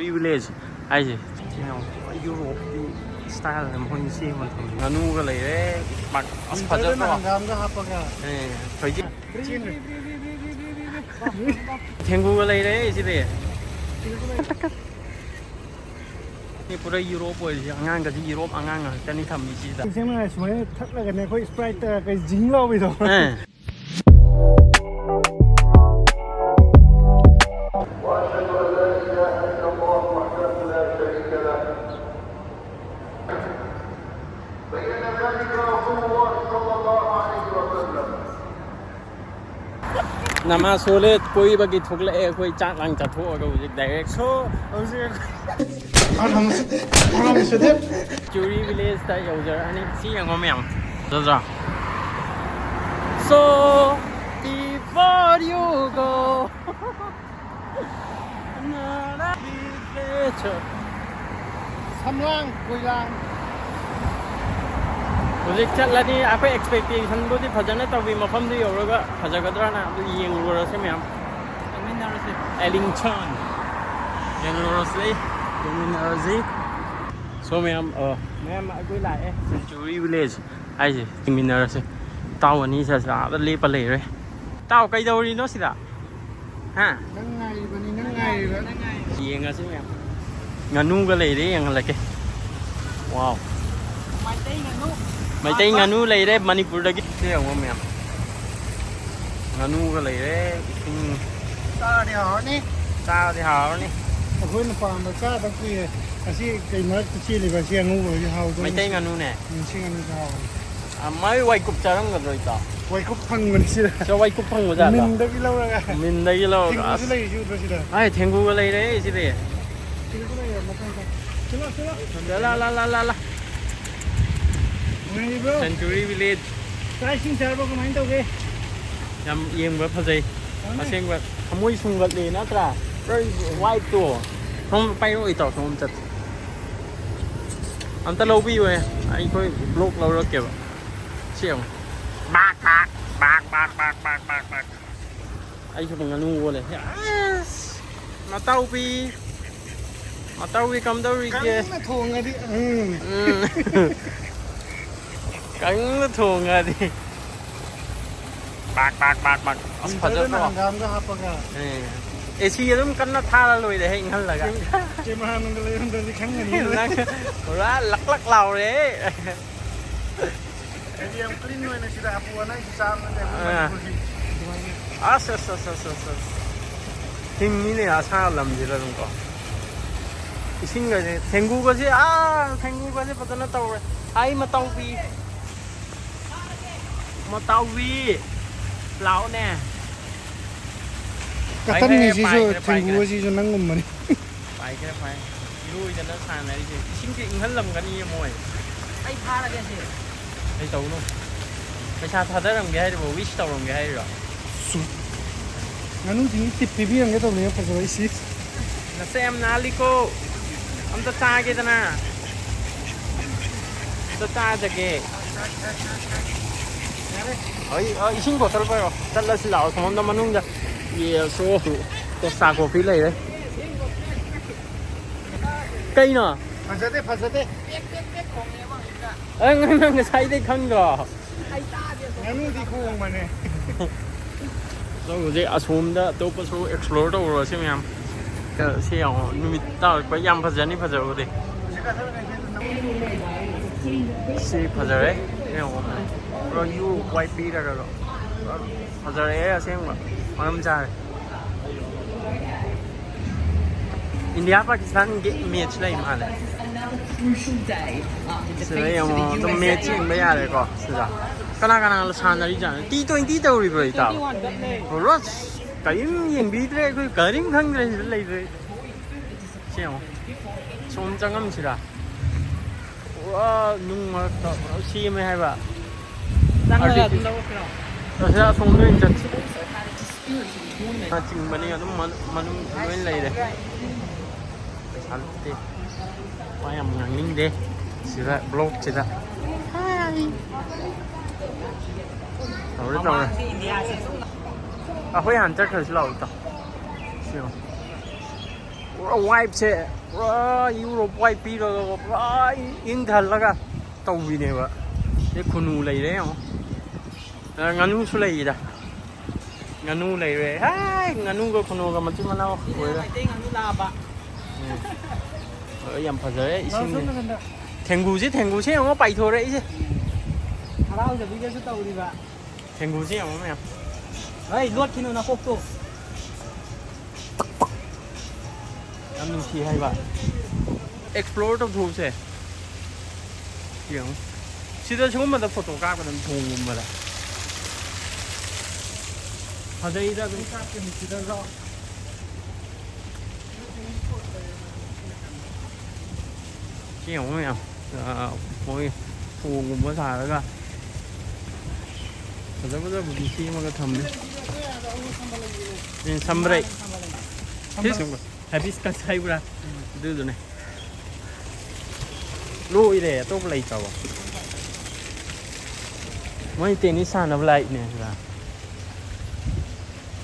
village 하이지 유럽 스타일 뭐 인시 뭐 나누가 레 막 아스파저 예 저기 탱구가 레 이제นี่พวกเรายุโรปเลยงานกับที่ยุโรปงานอ่ะจะนี่ทำมีชีวิต ใช่ไหมสมัยทักแล้วกันเนี่ยเขาสไปเตอร์ก็ยิงเราไปต่อนามาโซเลตकोई बाकी ठोकले कोई चाक लांग चाट हो अगर उसे डायरेक्ट सो उसे आराम से दे Jury village ta user ani si yang ngomong जा so before you go another picture ทำล่างกุยล่าง मुझे चल रही है आपको एक्सपेक्टेशन बहुत ही फजने तो भी मफम भी होगा फजा कदरा ना तो ये इंग्लोर से मैं हम एलिंगटन इंग्लोर से so मैं हम कोई लाए सेंचुरी विलेज आई से इंग्लोर से ताऊ नहीं से तो ले पले रहे ताऊ कई दो री नो सिला हाँ नंगाई बनी नंगाई ये इंगा से मैं nganu cái này đấy yang là cái wow mày tay nganu lấy đấy Manipur đây cái không em nganu cái lấy đấy sao thì họ nè hồi nó phàm nó sao đó kia cái mất chi thì phải xe ngu rồi hầu mày tay nganu nè mình xe nganu hầu mấy quay cục cha lắm rồi ta quay cục phăng mình xí cho quay cục phăng của cha mình đây lâu rồi mình đây lâu rồi ai thiên gu cái lấy đấy chứ gì la Century Village cái sinh sản bao nhiêu đâu kì nhằm yên với phần gì mà xem với mũi sung vật gì nó là rồi white tour không bay rồi tỏ không chật anh ta lâu bi rồi anh coi blog lâu rồi kiểu chiều bạc anh chụp bằng ngu này mà tao bi cầm đâu đi kia cắn nó thuồng rồi đi cắn nó thuồng rồi đi bạc 아스파저 감도 하빠가 에시름 끝나 타라로 이래 행할라가 제만 하는 거 이런데 강연이 뭐라 락락 나오래 에디엄 클린 노에는 시다 아부와나 시사하는데 아서서서서서 힘이네 아사람지라는 거 이신거지 탱구거지 탱구거지 버전나 떠오래 아이 마타우비 lão nè cái thân này gì rồi thành của gì cho năng ngầm mà đi phải cái phải lui cho nó sàn này đi xin kiện hết lầm cái gì mồi ai tha là cái gì ai tàu luôn cái sao tha tới làm cái hay rồi wish tàu làm cái hay rồi ngắn thì tip pipi ang cái tàu này phải rồi xí là xem naliko ông ta cha cái na ta cha cho cái 이신 거 들어봐요. 잘라서 나와. 그만도 만웅자. 예소. 또 싸고 빌래. cây nè. 파사데. 응, 그 사이드 큰 거. ngắn thì không mà nè. rồi 이제 아솜다 또 버서 explore 또 그러시면 ям. 그 시영 눈이 딱 거양 파자니 파자 그래. 시 파자래. rồi you quay pi ra rồi giờ đấy xem mà năm trời India Pakistan cái match này mà này sẽ có một match bây giờ đấy có là cái nào là sàn đấy chẳng tí đâu rồi tao rồi cái những bí đấy cái những thằng đấy lấy rồi xem không trong âm chỉ là nhưng mà xem hay vậy saya sungguh ingat. Macam mana yang tu mana main lagi deh. Santai. Apa yang menangis deh? Sila blog cita. Hai. Tahu dah tahu. Aku yang hantar ke sila itu. Siapa? ꯋꯥꯏꯞꯁꯦ ꯄꯨꯔꯥ Europe wipe ꯄꯤꯔꯒ ꯄꯨꯔꯥ ꯏꯪꯊꯍꯜꯂꯒ ꯇꯧꯕꯤꯅꯦꯕ ꯁꯤ ꯈꯨꯅꯨ ꯂꯩꯔꯦ ꯌꯦꯡꯉꯣ ꯉꯥꯅꯨꯁꯨ ꯂꯩꯗ nganu lei re hai nganu ga khono ga machi manao oira Maitai nganu laba. yam phajare ising thengu se ngo pai thore ise Harau jabi ga su tauri ba. thengu se ngo me Hey, luat kinu na kok to. yam nu thi hai ba explore to thu se yang sida chungma da photo ka ba dan thong ma da phajai da Cái cái mình chỉ đang rõ. cái hiểu không em mỗi phù cùng với xài đó cả giờ bây giờ một tí mà cái thầm đấy nên xăm đây hết rồi hibiscus hay bra đưa rồi này lôi để tôi lấy tàu mấy tiền đi sàn nó lại nè là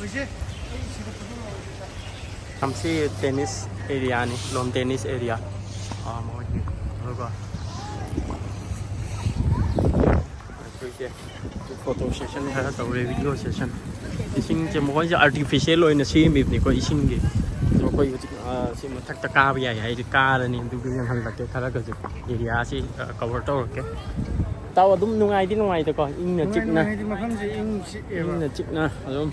Ôi chứ. thầm si tennis area này lawn tennis area mọi người rồi photo session hay là tàu video session ising chỉ một cái artificial rồi nè xem mịp này có ising gì rồi có xem một thắc ca bây giờ hay ca là niệm tu cái hành là cái khá là cái area si cover tàu cái tàu đúng nung ai đi nung ai tao coi in là chích nè in là chích nè rồi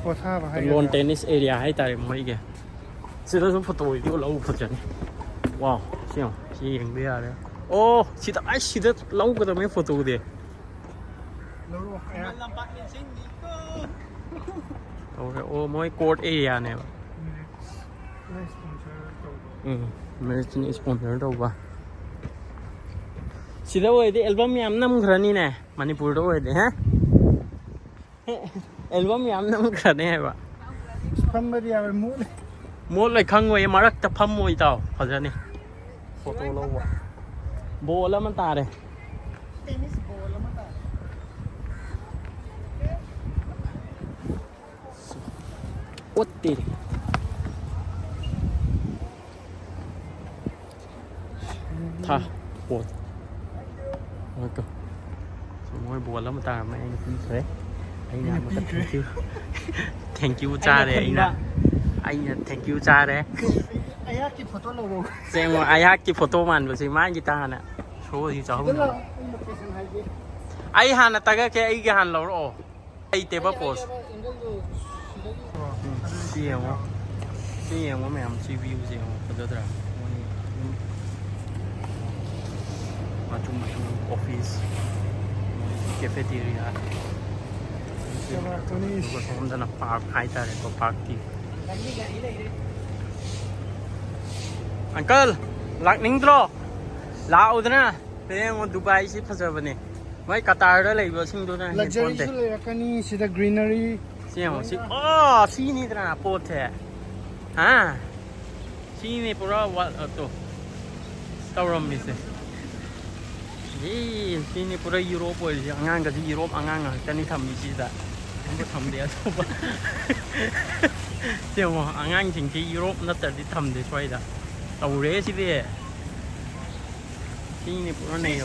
Có tha và hay. lawn tennis area hay tại mấy cái sẽ đó photo video lâu phật trận wow xem hiện bây giờ đấy ô chỉ ta ai chỉ ta lâu cái tao mấy photo đi Lâu rồi. Lambat min sing ni ko. okay ô mỗi court area này mấy sponsor đâu ba chỉ đâu vậy thì album yam năm khởi ni nè Manipur đâu vậy hả album yam năm khởi này ba Không bao giờ mình muốn. một lại khăng vậy mà rất tập hâm môi tao phải chưa nè photo lâu quá bộ là mình ta đây Tennis ball lắm ta. ốt tì tha ốt rồi cơ mỗi bộ là mình ta mà anh cũng thế anh làm một cái thank you cha đấy anh thank you cha đấy Ai á cái photo lâu rồi. xem mà ai hát cái photo màn của chị mai guitar nè số gì cháu Tức không là được một cái sân hay gì. ai hàn là ta cái hàn lâu rồi ai table pose gì không gì không mẹ làm chi view gì không có được mà chung office cafeteria có xong là park hai ta để có park thì uncle lạc nính rồi lão thế nè thế mà Dubai ship phải giờ này mấy Qatar đó lấy vào sinh đôi này Luxury số là cái này sẽ là greenery. xem ship si ni thế nào pot thế à si ni pura what to tauram ni se si ni pura Europe rồi angang cái gì Europe angang à cái này thầm gì đó không có thầm để đâu mà xem mà angang chính cái Europe nó tự đi thầm để xoay đó tàu rế gì vậy si ni pura này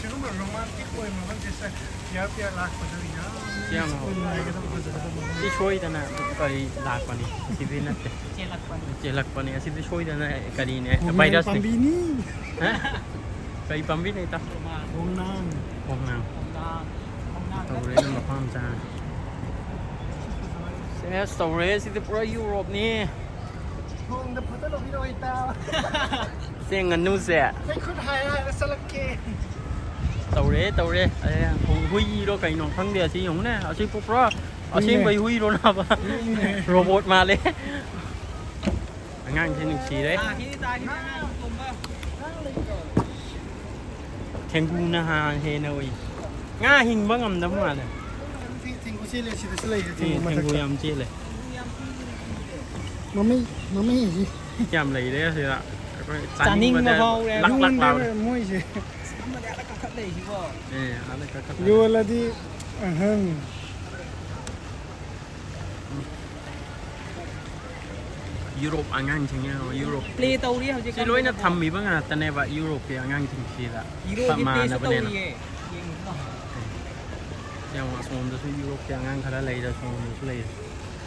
Chứ không phải romantic thôi mà vẫn chỉ là giá tiền lạc của đời nhá. xem mà đi xoay đó nè cái lạc vào đi thì bên nó chỉ lạc vào này thì đi xoay đó nè cái gì nè virus này Pambini. hả cái pambi này ta Hong Nam. không nào tàu rế mà farm ra sẽ tàu rế thì pura Europe nè Hong the photo of video ita. xem ngân nu sẽ Cái khúc hay là sao kê. tàu rế hui đó cái nó thằng địa chỉ giống nè ở trên pura ở trên bay hui đó nào robot mà đấy ngang trên đường xì đấy thèn gu na ha he nơi nga hình vắng ngầm đấm mà này Thì có xe lên sẽ lấy thì thèn gu yam chia này mà mấy gì yam lấy đấy thì là Chả ninh mà vào đấy. lắc lắc vào mỗi gì nè ăn cái vô là đi hơn ยุโรปꯑꯉꯥꯡꯁꯤꯡยุโรป เปลเตาเนี่ยเขาจะ สิลอยน่ะทำมีบ้างนะแต่ในว่ายุโรปเปียงางถึงสิละ ยูโร ประ ที่ มา เป ณ ส นะป เตา ระเด็น เนี่ยยิง อย่างว่าสมมติว่ายุโรปเปียงางคาราเลยจะสมมติเลย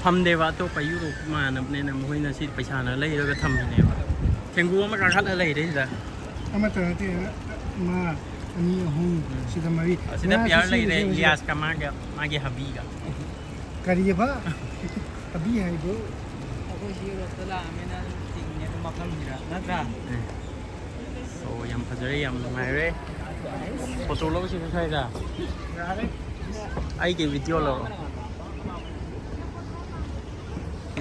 ทำเดว่าตัวไปยุโรปมานะในนั้นไม่น่าสิไปชานะเลยแล้วก็ทำที่ไหนวะเชียงกูว่ามันการคัดอะไรได้จ้ะ ama tadi ma ani hum sida mari สิได้เปียอะไรเลยเลียสกับมาเกฮับบี้กัน kariye ba abi hai bro เขาก็ยูโรตลาดไม่น่าจริงเนี่ยมาทำอยู่นะจ้า โอ้ยำพัชรียำไงเร่โฟโต้ลงสิใช่จ้ะ gare ไอ้กี่วิดีโอเรา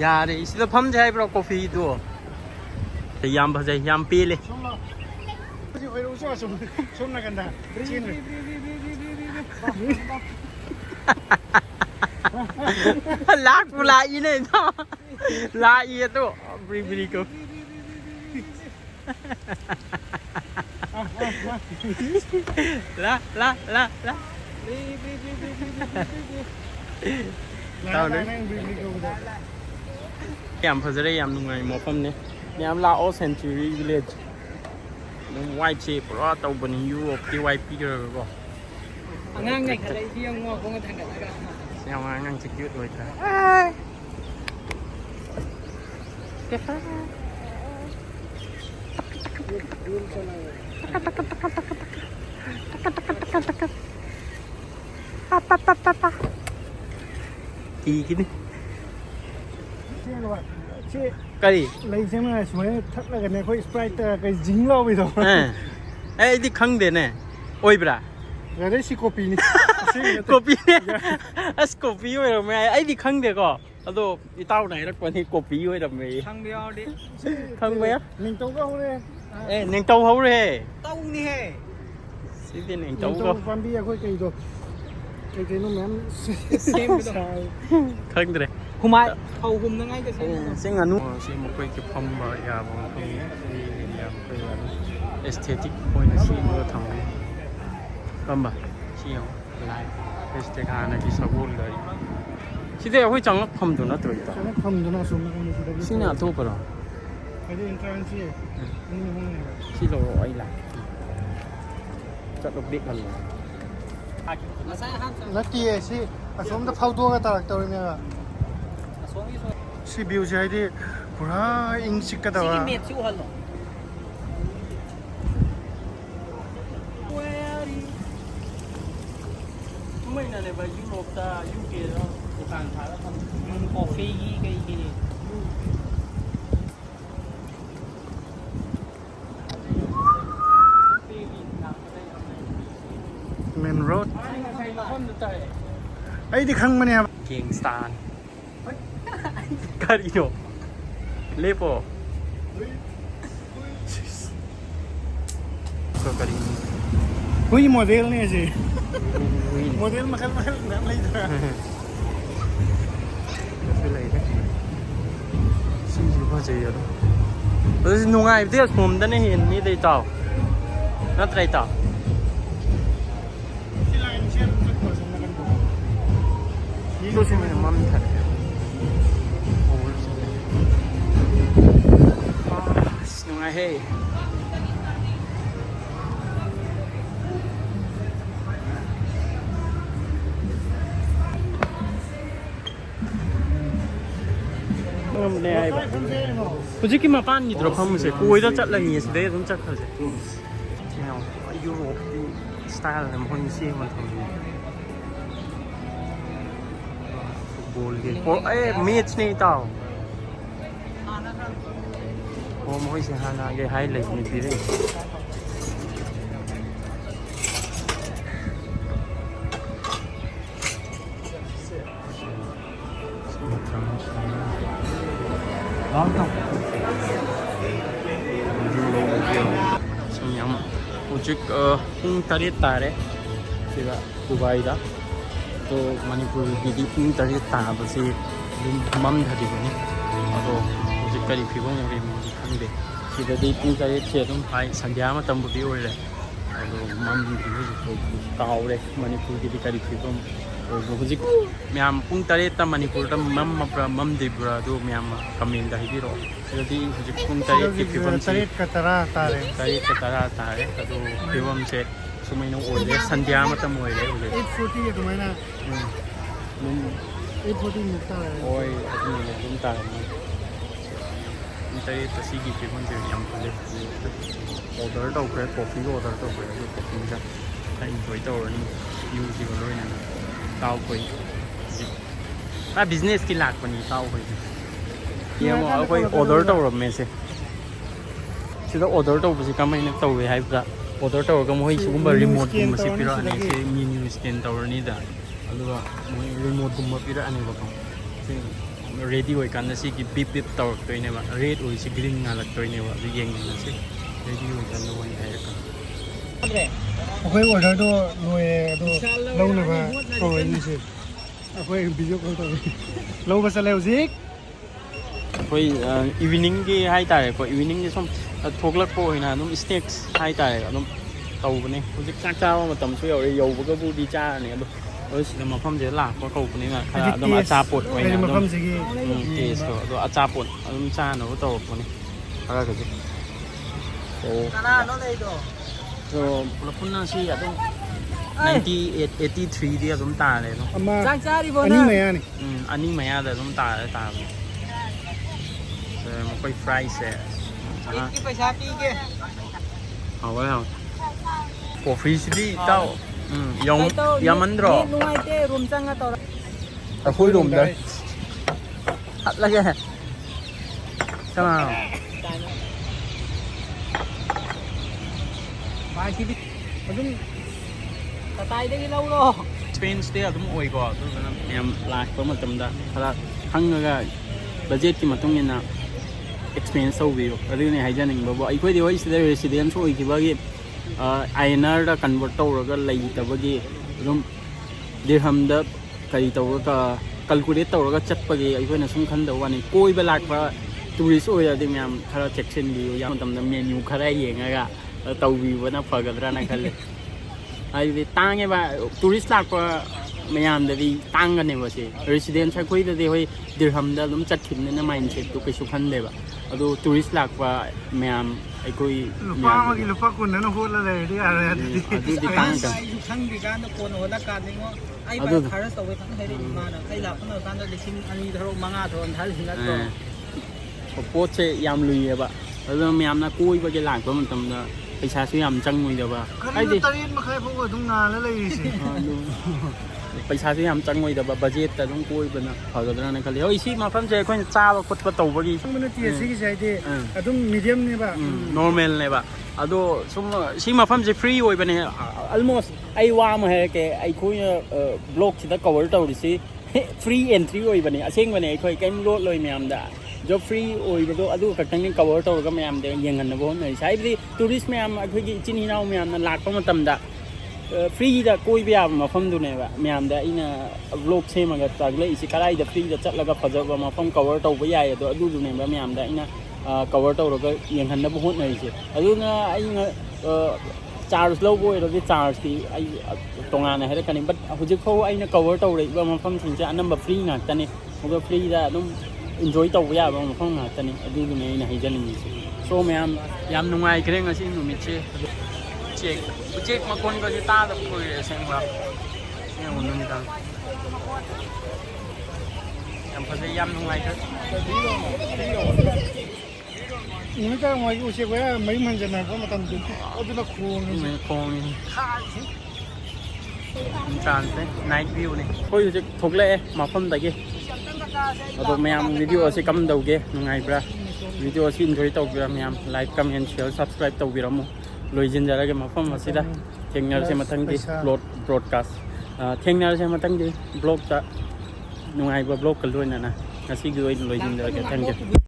อย่าดิสิได้พัมใจเพราะกาแฟตัวแต่ยำพัชรียำปีเลย somla ji hoy uso somna ganda chin ลากกูลาอีเนี่ยเนาะลาอีตัวบริบริกูละtao đấy em phải ra em nung ngày một phần này em là Old Century Village nung white shape rồi tàu bên Europe cái white bigger rồi งานไงใครที่ยังงอคงจะทำกันแล้วกัน em ngang chích chút rồi cả kỳ cái đi cái gì lấy xem là xuống thắt là cái này khối sprite cái dính lo bây giờ ê đi khăng đến nè ôi bra cái đấy xí copy này copy copy rồi mày ấy đi khăng được à đó đi tao này nó còn thì copy rồi đầm mày ทางเดียวดิ khăng bé mình tấu câu đây ê nàng tàu hấu rồi เต้านี่เฮ้ xin tiền nàng mình tàu tấu cơ van bia khối cây rồi cây nó mém xem khăng được คุมเขาคุมยังไงก็ใช่ xin anh xin một cái chụp phong và nhà bằng cái nhà cái aesthetic point xin mua thằng này cầm bà xin lại aesthetic này thì sao vui rồi 시대에 호이 장학 펌도 나 들어있다. nó không cho nó xuống nó không được 신나 또 봐라. cái gì entrance gì nhưng mà 시로 어이 라. 저도 빅 걸로. มาใส่ห้าม nó kia xí à xuống nó phao tua cái tàu tàu này à สวงอีสวง xí biểu gì đi pura in xí cái ซี tàu เม à ทชิวฮัลโหล mấy này về Europe ta UK đó, bukan salah kan. กาแฟยี่กี่กี่ main road Saya kon betul. ấy đi khăng mà nè King Stan. Karino. Lepo. So Karino. Huy model này gì Win. model mahal nggak lấy ra Cái này đấy. Xin gì bao giờ đó. Rồi nung ai biết hôm đó này hiện như đây tao. Nó đây tao. 조심해 마음이 타네. 신용해. hôm nay ai bảo 솔직히 막 빤히 들어가면서 고의다 잘라니 내 돈 짝하지. 그냥 유럽 스타일은 혼시만 더. बोल के ए match नहीं था वो मोई से हाना आगे highlight में भी रही 오직 홍다리 딸에 제가 두바이다 또 मणिपुर की पुंग तरी ताबसे मम धरिबनी अदो होजिकरी फिबम ओरे मोजी खंदे सिददि पुंग तरी छेदम फाइ संध्या मतम बुदि ओइले अदो मम बिहु कावरे मणिपुर की करी फिबम ꯍꯧꯖꯤꯛ ꯃꯌꯥꯝ ꯄꯨꯡ 7ꯇ ꯃꯅꯤꯄꯨꯔꯗ ꯃꯝꯃꯕ꯭ꯔꯥ ꯃꯝꯗ꯭ꯔꯤꯕ꯭ꯔꯥ ꯑꯗꯨ ꯃꯌꯥꯝ ꯀꯃꯦꯟꯗ ꯍꯥꯏꯕꯤꯔꯛꯑꯣ ꯁꯤꯗꯗꯤ ꯍꯧꯖꯤꯛ ꯄꯨꯡ 7ꯀꯤ ꯐꯤꯕꯝꯁꯤ 8:10 ꯇꯥꯔꯦ 7:10 ꯇꯥꯔꯦ ꯑꯗꯨ ꯐꯤꯕꯝꯁꯦ ꯁꯨꯃꯥꯏꯅ ꯑꯣꯏꯔꯦ ꯁꯟꯙ꯭ꯌꯥ ꯃꯇꯝ ꯑꯣꯏꯔꯦ ꯍꯧꯖꯤꯛ 8:40 ꯑꯗꯨꯃꯥꯏꯅ ꯑꯗꯨꯝ 8:40 ꯃꯨꯛ ꯇꯥꯔꯦ ꯍꯣꯏ ꯑꯗꯨꯃꯥꯏꯅ ꯑꯗꯨꯝ ꯇꯥꯔꯝꯃꯦ ꯄꯨꯡ 7ꯇ ꯁꯤꯒꯤ ꯐꯤꯕꯝꯁꯦ ꯌꯥꯝ ꯐꯖꯩ ꯑꯣꯔꯗꯔ ꯇꯧꯈ꯭ꯔꯦ ꯀꯣꯐꯤꯒ ꯑꯣꯔꯗꯔ ꯇꯧꯈ꯭ꯔꯦ ꯑꯗꯨ ꯀꯣꯐꯤꯒ ꯈꯔ ꯏꯟꯖꯣꯏ ꯇꯧꯔꯅꯤ ꯚ꯭ꯌꯨꯁꯤꯒ ꯂꯣꯏꯅꯅ ꯏꯇꯥꯎꯈꯣꯏ ꯍꯧꯖꯤꯛ ꯕꯤꯖꯤꯅꯦꯁꯀꯤ ꯂꯥꯛꯄꯅꯤ ꯏꯇꯥꯎꯈꯣꯏꯁꯦ ꯌꯦꯡꯉꯣ ꯑꯩꯈꯣꯏ ꯑꯣꯔꯗꯔ ꯇꯧꯔꯝꯃꯦꯁꯦ ꯁꯤꯗ ꯑꯣꯔꯗꯔ ꯇꯧꯕꯁꯤ ꯀꯃꯥꯏꯅ ꯇꯧꯋꯦ ꯍꯥꯏꯕꯗ ꯑꯣꯔꯗꯔ ꯇꯧꯔꯒ ꯃꯣꯏ ꯁꯤꯒꯨꯝꯕ ꯔꯤꯃꯣꯠꯀꯨꯝꯕꯁꯤ ꯄꯤꯔꯛꯑꯅꯤ ꯁꯤ ꯃꯦꯅ꯭ꯌꯨ ꯁ꯭ꯀꯦꯟ ꯇꯧꯔꯅꯤꯗ ꯑꯗꯨꯒ ꯃꯣꯏ ꯔꯤꯃꯣꯠꯀꯨꯝꯕ ꯄꯤꯔꯛꯑꯅꯦꯕꯀꯣ ꯁꯤ ꯔꯦꯗꯤ ꯑꯣꯏꯀꯥꯟꯗ ꯁꯤꯒꯤ ꯕꯤꯞ ꯕꯤꯞ ꯇꯧꯔꯛꯇꯣꯏꯅꯦꯕ ꯔꯦꯗ ꯑꯣꯏꯁꯤ ꯒ꯭ꯔꯤꯟ ꯉꯥꯜꯂꯛꯇꯣꯏꯅꯦꯕ ꯑꯗꯨ ꯌꯦꯡꯉꯁꯤ ꯔꯦꯗꯤ ꯑꯣꯏꯀꯥꯟꯗ ꯃꯣꯏꯅ ꯍꯥꯏꯔꯛꯀꯅꯤ ꯑꯩꯈꯣꯏ ꯑꯣꯔꯗꯔꯗꯣ ꯂꯣꯏꯔꯦ ꯑꯗꯣ ꯂꯧꯅꯕ ꯀꯧꯔꯛꯏꯁꯦ ꯑꯩꯈꯣꯏ ꯚꯤꯗꯤꯑꯣ ꯀꯣꯜ ꯇꯧꯋꯤ ꯂꯧꯕ ꯆꯠꯂꯦ ꯍꯧꯖꯤꯛ ꯑꯩꯈꯣꯏ ꯏꯚꯤꯅꯤꯡꯒꯤ ꯍꯥꯏꯇꯥꯔꯦꯀꯣ ꯏꯚꯤꯅꯤꯡꯒꯤ ꯁꯨꯝ ꯊꯣꯛꯂꯛꯄ ꯑꯣꯏꯅ ꯑꯗꯨꯝ ꯁ꯭ꯅꯦꯛꯁ ꯍꯥꯏꯇꯥꯔꯦ ꯑꯗꯨꯝ ꯇꯧꯕꯅꯦ ꯍꯧꯖꯤꯛ ꯆꯥꯛ ꯆꯥꯕ ꯃꯇꯝꯁꯨ ꯌꯧꯔꯦ ꯌꯧꯕꯒꯕꯨꯗꯤ ꯆꯥꯔꯅꯤ ꯑꯗꯣ ꯁꯤꯗ ꯃꯐꯝꯁꯤꯗ ꯂꯥꯛꯄ ꯀꯧꯕꯅꯤꯅ ꯈꯔ ꯑꯗꯨꯝ ꯑꯆꯥꯄꯣꯠ ꯑꯣꯏꯅ ꯑꯗꯨꯝ ꯃꯐꯝꯁꯤꯒꯤ ꯇꯦꯁꯇꯣ ꯑꯗꯣ ꯑꯆꯥꯄꯣꯠ ꯑꯗꯨꯝ ꯆꯥꯅꯕ ꯇꯧꯔꯛꯄꯅꯤ ꯈꯔꯒꯗꯤ ꯄꯨꯂꯞ ꯄꯨꯟꯅ ꯁꯤ ꯑꯗꯨꯝ 83ꯗꯤ ꯑꯗꯨꯝ ꯇꯥꯔꯦ ꯑꯗꯨꯝ ꯆꯥꯛ ꯆꯥꯔꯤꯕꯣ ꯑꯅꯤ ꯃꯌꯥꯅꯤ ꯑꯅꯤ ꯃꯌꯥꯗ ꯑꯗꯨꯝ ꯇꯥꯕꯅꯤ ꯃꯈꯣꯏ ꯐ꯭ꯔꯥꯏꯁꯦ पैसा पीगे ꯍꯥꯎꯋꯦ ꯍꯥꯎꯋꯦ ꯀꯣꯐꯤꯁꯤꯗꯤ ꯏꯇꯥꯎ ꯌꯥꯝꯃꯟꯗ꯭ꯔꯣ नुआइते रूम चंगा तौर ꯑꯩꯈꯣꯏ ꯔꯣꯝꯗ ꯍꯠꯂꯒꯦ ꯀꯅꯥꯅꯣ बाकी अदुम कताइदगी लौरो ꯑꯦꯛꯁꯄꯦꯟꯁꯇꯤ ꯑꯗꯨꯝ ꯑꯣꯏꯀꯣ ꯑꯗꯨꯗꯨꯅ ꯃꯌꯥꯝ ꯂꯥꯛꯄ ꯃꯇꯝꯗ ꯈꯔ ꯈꯪꯉꯒ ꯕꯖꯦꯠꯀꯤ ꯃꯇꯨꯡ ꯏꯟꯅ ꯑꯦꯛꯁꯄꯦꯟꯁ ꯇꯧꯕꯤꯌꯨ ꯑꯗꯨꯅꯤ ꯍꯥꯏꯖꯅꯤꯡꯕꯕꯨ ꯑꯩꯈꯣꯏꯗꯤ ꯍꯣꯏ ꯁꯤꯗ ꯔꯦꯁꯤꯗꯦꯟꯁ ꯑꯣꯏꯈꯤꯕꯒꯤ INRꯗ ꯀꯟꯚꯔꯠ ꯇꯧꯔꯒ ꯂꯩꯇꯕꯒꯤ ꯑꯗꯨꯝ ꯗꯤꯔꯍꯝꯗ ꯀꯔꯤ ꯇꯧꯔꯒ ꯀꯜꯀꯨꯂꯦꯠ ꯇꯧꯔꯒ ꯆꯠꯄꯒꯤ ꯑꯩꯈꯣꯏꯅ ꯁꯨꯝ ꯈꯟꯗꯕ ꯋꯥꯅꯤ ꯀꯣꯏꯕ ꯂꯥꯛꯄ ꯇꯨꯔꯤꯁ ꯑꯣꯏꯔꯗꯤ ꯃꯌꯥꯝ ꯈꯔ ꯆꯦꯛꯁꯤꯟꯕꯤꯌꯨ ꯌꯥꯝ ꯃꯇꯝꯗ ꯃꯦꯅ꯭ꯌꯨ ꯈꯔ ꯌꯦꯡꯉꯒ ꯇꯧꯕꯤꯕꯅ ꯐꯒꯗ꯭ꯔꯥꯅ ꯈꯜꯂꯤ ꯍꯥꯏꯕꯗꯤ ꯇꯥꯡꯉꯦꯕ ꯇꯨꯔꯤꯁ ꯂꯥꯛꯄ ꯃꯌꯥꯝꯗꯗꯤ ꯇꯥꯡꯒꯅꯦꯕ ꯁꯤ ꯔꯦꯁꯤꯗꯦꯟꯁ ꯑꯩꯈꯣꯏꯗꯗꯤ ꯍꯣꯏ ꯗꯤꯔꯍꯝꯗ ꯑꯗꯨꯝ ꯆꯠꯈꯤꯕꯅꯤꯅ ꯃꯥꯏꯟꯁꯦꯠꯇꯨ ꯀꯩꯁꯨ ꯈꯟꯗꯦꯕ ꯑꯗꯣ ꯇꯨꯔꯤꯁ ꯂꯥꯛꯄ ꯃꯌꯥꯝ ꯑꯩꯈꯣꯏ ꯂꯨꯄꯥ ꯑꯃꯒꯤ ꯂꯨꯄꯥ 10ꯅ ꯍꯣꯠꯂ ꯂꯩꯔꯗꯤ ꯌꯥꯔꯦ ꯑꯗꯨꯗꯤ ꯑꯩꯁꯨ ꯈꯪꯗ꯭ꯔꯤꯀꯥꯟꯗ ꯀꯣꯟꯅ ꯍꯣꯠꯂꯀꯥꯟꯗ ꯑꯩ ꯈꯔ ꯇꯧꯋꯦ ꯈꯪ ꯍꯥꯏꯔꯛꯏ ꯏꯃꯥꯅ ꯑꯩ ꯂꯥꯛꯄ ꯀꯥꯟꯗ 2,000 ꯊꯔꯣ 5 ꯊꯔꯣ ꯊꯥꯜꯂꯤ ꯅꯠꯇ꯭ꯔꯣ ꯄꯣꯠꯁꯦ ꯌꯥꯝ ꯂꯨꯏꯌꯦꯕ ꯑꯗꯨꯅ ꯃꯌꯥꯝꯅ ꯀꯣꯏꯕꯒꯤ ꯂꯥꯛꯄ ꯃꯇꯝꯗ ꯄꯩꯁꯥꯁꯨ ꯌꯥꯝ ꯆꯪꯉꯣꯏꯗꯕ ꯍꯥꯏꯗꯤ 8:30 ꯐꯥꯎꯕ ꯑꯗꯨꯝ ꯉꯥꯜꯂ ꯂꯩꯔꯤꯁꯦ ꯄꯩꯁꯥꯁꯨ ꯌꯥꯝ ꯆꯪꯉꯣꯏꯗꯕ ꯕꯖꯦꯠꯇ ꯑꯗꯨꯝ ꯀꯣꯏꯕꯅ ꯐꯒꯗ꯭ꯔꯥꯅ ꯈꯜꯂꯤ ꯍꯣꯏ ꯁꯤ ꯃꯐꯝꯁꯦ ꯑꯩꯈꯣꯏꯅ ꯆꯥꯕ ꯈꯣꯠꯄ ꯇꯧꯕꯒꯤ ꯁꯤꯒꯤꯁꯦ ꯍꯥꯏꯗꯤ ꯑꯗꯨꯝ ꯃꯤꯗꯤꯌꯝꯅꯦꯕ ꯅꯣꯔꯃꯦꯜꯅꯦꯕ ꯑꯗꯣ ꯁꯨꯝ ꯁꯤ ꯃꯐꯝꯁꯦ ꯐ꯭ꯔꯤ ꯑꯣꯏꯕꯅꯦ ꯑꯜꯃꯣꯁ ꯑꯩ ꯋꯥ ꯑꯃ ꯍꯥꯏꯔꯛꯀꯦ ꯑꯩꯈꯣꯏꯅ ꯕ꯭ꯂꯣꯛꯁꯤꯗ ꯀꯕꯔ ꯇꯧꯔꯤꯁꯤ ꯐ꯭ꯔꯤ ꯑꯦꯟꯇ꯭ꯔꯤ ꯑꯣꯏꯕꯅꯦ ꯑꯁꯦꯡꯕꯅꯦ ꯑꯩꯈꯣꯏ ꯀꯩꯝ ꯂꯣꯠꯂꯣꯏ ꯃꯌꯥꯝꯗ ꯖꯣꯕ ꯐ꯭ꯔꯤ ꯑꯣꯏꯕꯗꯣ ꯑꯗꯨ ꯈꯛꯇꯪꯅꯤ ꯀꯕꯔ ꯇꯧꯔꯒ ꯃꯌꯥꯝꯗ ꯌꯦꯡꯍꯟꯅꯕ ꯍꯣꯠꯅꯔꯤꯁꯦ ꯍꯥꯏꯕꯗꯤ ꯇꯨꯔꯤꯁ ꯃꯌꯥꯝ ꯑꯩꯈꯣꯏꯒꯤ ꯏꯆꯤꯟ ꯏꯅꯥꯎ ꯃꯌꯥꯝꯅ ꯂꯥꯛꯄ ꯃꯇꯝꯗ ꯐ꯭ꯔꯤꯗ ꯀꯣꯏꯕ ꯌꯥꯕ ꯃꯐꯝꯗꯨꯅꯦꯕ ꯃꯌꯥꯝꯗ ꯑꯩꯅ ꯕ꯭ꯂꯣꯛ ꯁꯦꯝꯃꯒ ꯇꯥꯛꯂꯛꯏꯁꯤ ꯀꯗꯥꯏꯗ ꯐ꯭ꯔꯤꯗ ꯆꯠꯂꯒ ꯐꯖꯕ ꯃꯐꯝ ꯀꯕꯔ ꯇꯧꯕ ꯌꯥꯏ ꯑꯗꯣ ꯑꯗꯨꯗꯨꯅꯦꯕ ꯃꯌꯥꯝꯗ ꯑꯩꯅ ꯀꯕꯔ ꯇꯧꯔꯒ ꯌꯦꯡꯍꯟꯅꯕ ꯍꯣꯠꯅꯔꯤꯁꯦ ꯑꯗꯨꯅ ꯑꯩꯅ ꯆꯥꯔꯖ ꯂꯧꯕ ꯑꯣꯏꯔꯗꯤ ꯆꯥꯔꯖꯇꯤ ꯑꯩ ꯇꯣꯉꯥꯟꯅ ꯍꯥꯏꯔꯛꯀꯅꯤ ꯕꯠ ꯍꯧꯖꯤꯛꯐꯥꯎ ꯑꯩꯅ ꯀꯕꯔ ꯇꯧꯔꯛꯏꯕ ꯃꯐꯝꯁꯤꯡꯁꯦ ꯑꯅꯝꯕ ꯐ꯭ꯔꯤ ꯉꯥꯛꯇꯅꯤ ꯑꯗꯣ ꯐ꯭ꯔꯤꯗ ꯑꯗꯨꯝ ꯏꯟꯖꯣꯏ ꯇꯧꯕ ꯌꯥꯕ ꯃꯐꯝ ꯉꯥꯛꯇꯅꯤ ꯑꯗꯨꯗꯨꯅꯦ ꯑꯩꯅ ꯍꯥꯏꯖꯅꯤꯡꯉꯤꯁꯦ ꯁꯣ ꯃꯌꯥꯝ ꯌꯥꯝ ꯅꯨꯡꯉꯥꯏꯈ꯭ꯔꯦ ꯉꯁꯤ ꯅꯨꯃꯤꯠꯁꯦ ꯎꯆꯦꯛ ꯃꯈꯣꯟꯒꯁꯦ ꯇꯥꯗꯕ ꯀꯨꯏꯔꯦ ꯑꯁꯦꯡꯕ ꯅꯨꯃꯤꯗꯥꯡ ꯌꯥꯝ ꯐꯖꯩ ꯌꯥꯝ ꯅꯨꯡꯉꯥꯏꯈ꯭ꯔꯦ ꯅꯨꯃꯤꯗꯥꯡ ꯋꯥꯏꯒꯤ ꯎꯆꯦꯛ ꯋꯥꯌꯥ ꯃꯌꯨꯝ ꯍꯟꯖꯟꯅꯔꯛꯄ ꯃꯇꯝꯗꯨ ꯑꯗꯨꯅ ꯈꯣꯡꯉꯤꯁꯦ ꯆꯥꯟꯁꯦ ꯅꯥꯏꯠ ꯚ꯭ꯌꯨꯅꯤ ꯑꯩꯈꯣꯏ ꯍꯧꯖꯤꯛ ꯊꯣꯛꯂꯛꯑꯦ ꯃꯐꯝꯗꯒꯤ ꯑꯗꯣ ꯃꯌꯥꯝ ꯚꯤꯗꯤꯑꯣ ꯑꯁꯤ ꯀꯝꯗꯧꯒꯦ ꯅꯨꯡꯉꯥꯏꯕ꯭ꯔꯥ ꯚꯤꯗꯤꯑꯣ ꯑꯁꯤ ꯏꯟꯖꯣꯏ ꯇꯧꯕꯤꯔꯥ ꯃꯌꯥꯝ ꯂꯥꯏꯛ ꯀꯃꯦꯟ ꯁꯤꯌꯔ ꯁꯕꯁꯀ꯭ꯔꯥꯏꯕ ꯇꯧꯕꯤꯔꯝꯃꯨ ꯂꯣꯏꯁꯤꯟꯖꯔꯒꯦ ꯃꯐꯝ ꯑꯁꯤꯗ ꯊꯦꯡꯅꯔꯁꯦ ꯃꯊꯪꯒꯤ ꯕ꯭ꯔꯣꯗꯀꯥꯁ ꯊꯦꯡꯅꯔꯁꯦ ꯃꯊꯪꯒꯤ ꯕ꯭ꯂꯣꯛꯇ ꯅꯨꯡꯉꯥꯏꯕ ꯕ꯭ꯂꯣꯛꯀ ꯂꯣꯏꯅꯅ ꯉꯁꯤꯒꯤ ꯑꯣꯏꯅ ꯂꯣꯏꯁꯤꯟꯖꯔꯒꯦ ꯊꯦꯡꯛ ꯌꯨ